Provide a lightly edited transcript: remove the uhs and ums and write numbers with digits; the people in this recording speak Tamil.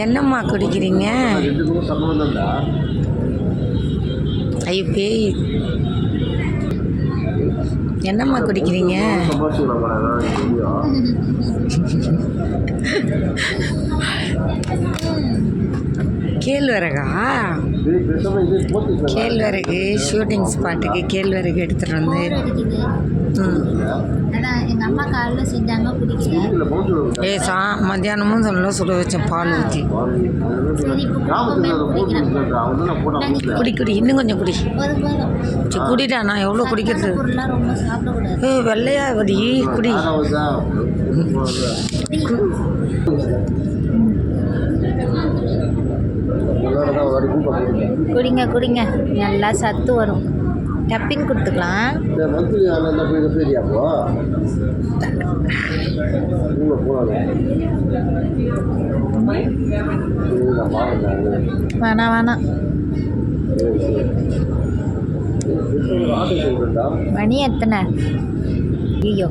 என்னம்மா குடிக்கிறீங்க? ஐயோ பேய், என்னம்மா குடிக்கிறீங்க? கேழ்வரகா? கேழ்வரகு ஷூட்டிங் ஸ்பாட்டுக்கு கேழ்வரகு எடுத்துகிட்டு வந்து எங்கள் அம்மா காலையில் செஞ்சாங்க குடிக்கல. மத்தியானமும் சொல்ல சுட வச்சேன் பால் ஊற்றி. குடி குடி, இன்னும் கொஞ்சம் குடி. சரி குடிடா, நான் எவ்வளோ குடிக்கிறது? ரொம்ப சாப்பிடக்கூடாது. வெள்ளையா வடி குடி. குடிங்க குடிங்க, நல்லா சத்து வரும். டப்பிங் கொடுத்துக்கலாம். வேணாம் வேணாம். மணி எத்தனை? ஐயோ